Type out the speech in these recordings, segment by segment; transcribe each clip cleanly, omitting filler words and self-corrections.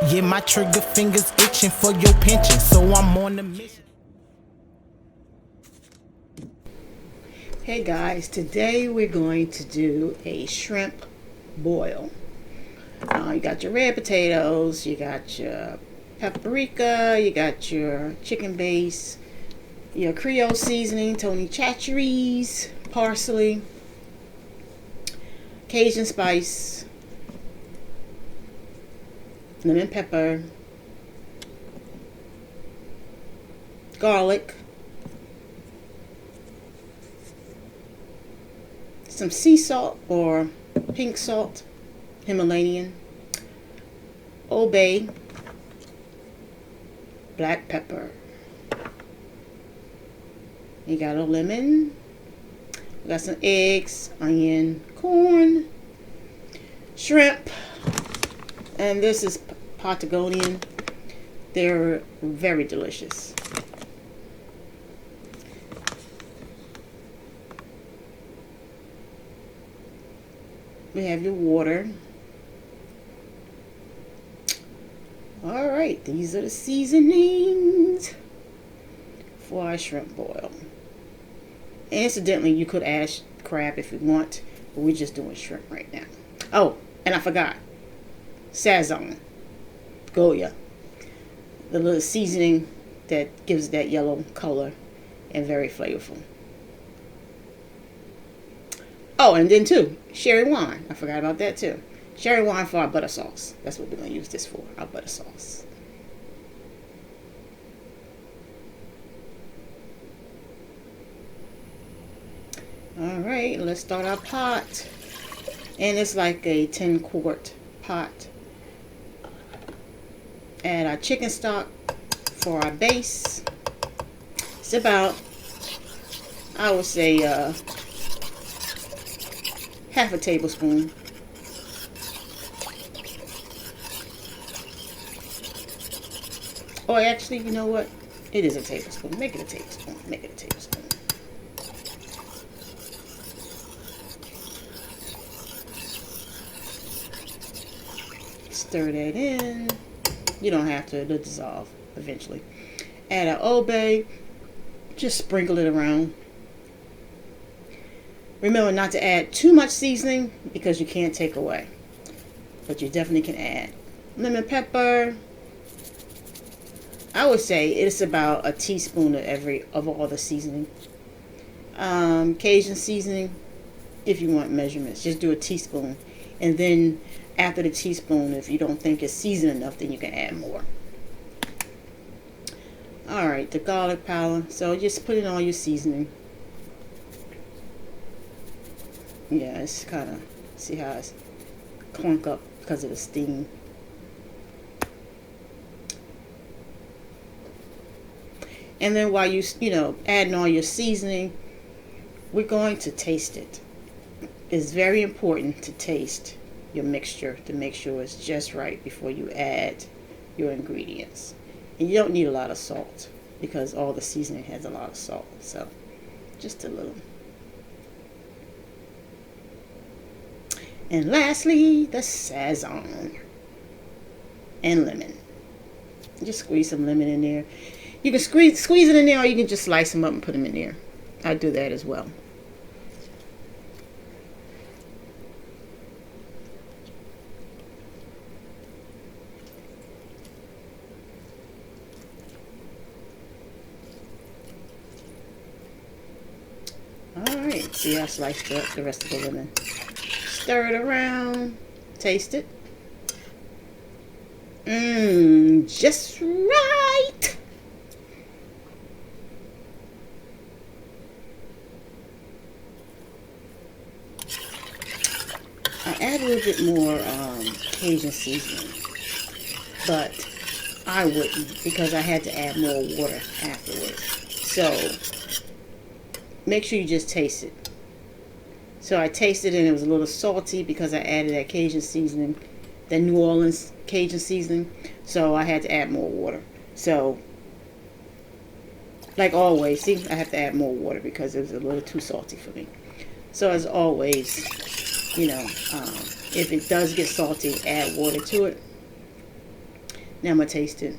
Yeah, my trigger fingers itching for your pension, so I'm on the mission. Hey guys, today we're going to do a shrimp boil. You got your red potatoes, you got your paprika, you got your chicken base, your Creole seasoning, Tony Chachere's, parsley, Cajun spice, lemon pepper, garlic, some sea salt or pink salt, Himalayan, Old Bay, black pepper. You got a lemon. We got some eggs, onion, corn, shrimp, and this is Patagonian. They're very delicious. We have your water. All right, these are the seasonings for our shrimp boil. Incidentally, you could add crab if you want, but we're just doing shrimp right now. Oh, and I forgot. Sazon. Goya. The little seasoning that gives that yellow color and very flavorful. Oh, and then too, sherry wine. I forgot about that too. Sherry wine for our butter sauce. That's what we're going to use this for, our butter sauce. All right, let's start our pot. And it's like a 10-quart pot. Add our chicken stock for our base. It's about, I would say, half a tablespoon. Or actually, you know what? It is a tablespoon. Make it a tablespoon. Make it a tablespoon. Stir that in. You don't have to. It'll dissolve eventually. Add an Old Bay. Just sprinkle it around. Remember not to add too much seasoning because you can't take away. But you definitely can add. Lemon pepper. I would say it's about a teaspoon of all the seasoning. Cajun seasoning, if you want measurements, just do a teaspoon. And then after the teaspoon, if you don't think it's seasoned enough, then you can add more. Alright, the garlic powder. So just put in all your seasoning. Yeah, it's kind of, see how it's clunk up because of the steam. And then while you adding all your seasoning, we're going to taste it. It's very important to taste your mixture to make sure it's just right before you add your ingredients. And you don't need a lot of salt because all the seasoning has a lot of salt. So just a little. And lastly, the Sazon and lemon. Just squeeze some lemon in there. You can squeeze it in there, or you can just slice them up and put them in there. I do that as well. Alright, see I sliced up the rest of the lemon. Stir it around. Taste it. Just right. I add a little bit more Cajun seasoning, but I wouldn't because I had to add more water afterwards. So make sure you just taste it. So I tasted it and it was a little salty because I added that Cajun seasoning, that New Orleans Cajun seasoning. So I had to add more water. So, like always, see, I have to add more water because it was a little too salty for me. So as always, if it does get salty, add water to it. Now I'm going to taste it.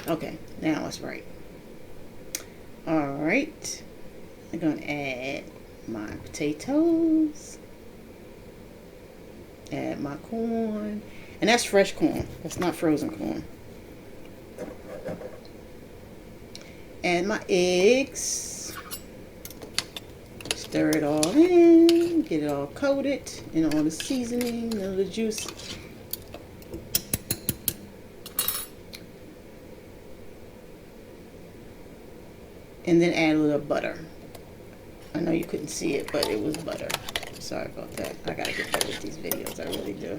Okay, now it's right. Alright. I'm going to add my potatoes. Add my corn. And that's fresh corn. That's not frozen corn. Add my eggs. Stir it all in. Get it all coated in all the seasoning and the juice. And then add a little butter. I know you couldn't see it, but it was butter. Sorry about that. I gotta get better with these videos. I really do.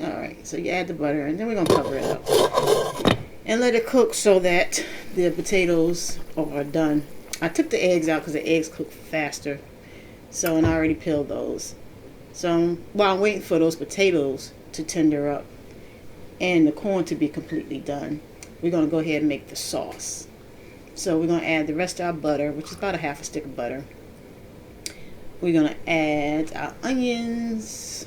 Alright, so you add the butter, and then we're going to cover it up. And let it cook so that the potatoes are done. I took the eggs out because the eggs cook faster. So, and I already peeled those. So, while I'm waiting for those potatoes to tender up and the corn to be completely done, we're going to go ahead and make the sauce. So we're going to add the rest of our butter, which is about a half a stick of butter. We're going to add our onions.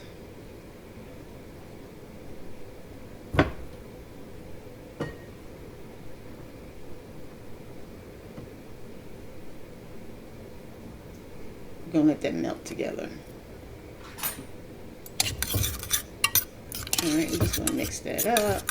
We're going to let that melt together. Alright, we're just going to mix that up.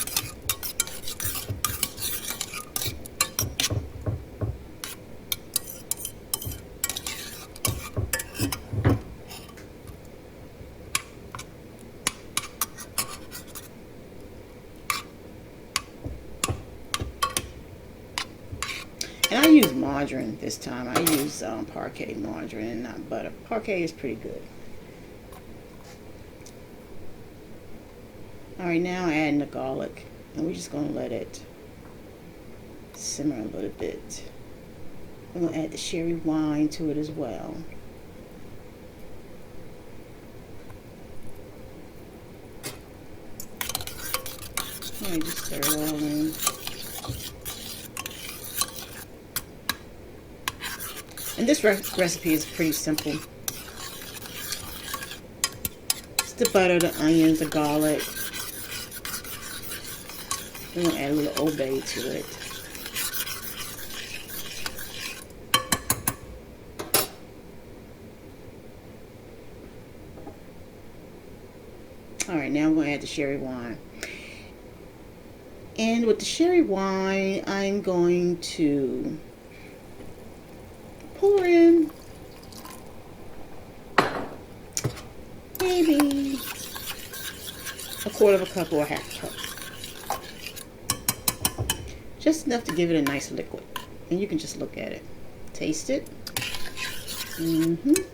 And I use margarine this time. I use parquet margarine, not butter. Parquet is pretty good. Alright, now I'm adding the garlic. And we're just going to let it simmer a little bit. We're going to add the sherry wine to it as well. Alright, just stir it all in. And this recipe is pretty simple. It's the butter, the onions, the garlic. We're going to add a little Old Bay to it. Alright, now I'm going to add the sherry wine. And with the sherry wine, I'm going to pour in maybe a quarter of a cup or a half a cup. Just enough to give it a nice liquid. And you can just look at it. Taste it. And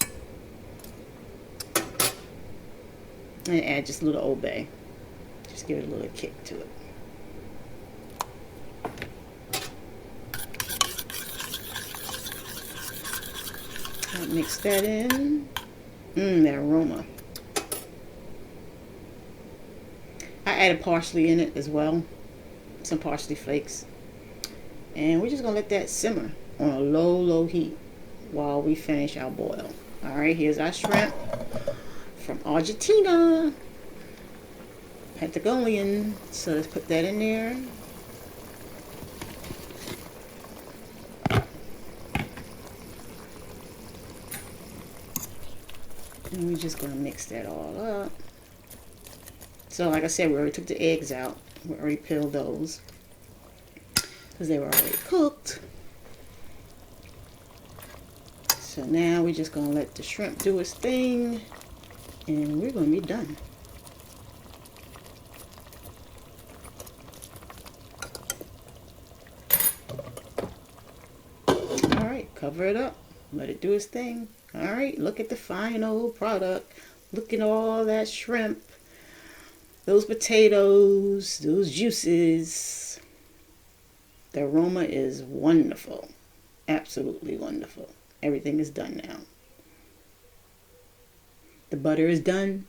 add just a little Old Bay. Just give it a little kick to it. Mix that in. That aroma. I added parsley in it as well. Some parsley flakes. And we're just going to let that simmer on a low heat while we finish our boil. Alright, here's our shrimp from Argentina. Patagonian. So let's put that in there. And we're just going to mix that all up. So like I said, we already took the eggs out. We already peeled those because they were already cooked. So now we're just going to let the shrimp do its thing. And we're going to be done. Alright, cover it up. Let it do its thing. Alright, look at the final product. Look at all that shrimp. Those potatoes. Those juices. The aroma is wonderful. Absolutely wonderful. Everything is done now. The butter is done.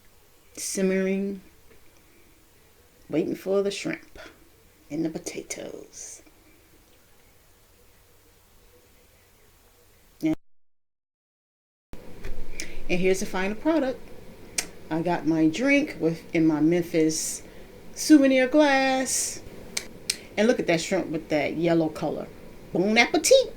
Simmering. Waiting for the shrimp. And the potatoes. And here's the final product. I got my drink in my Memphis souvenir glass. And look at that shrimp with that yellow color. Bon appetit!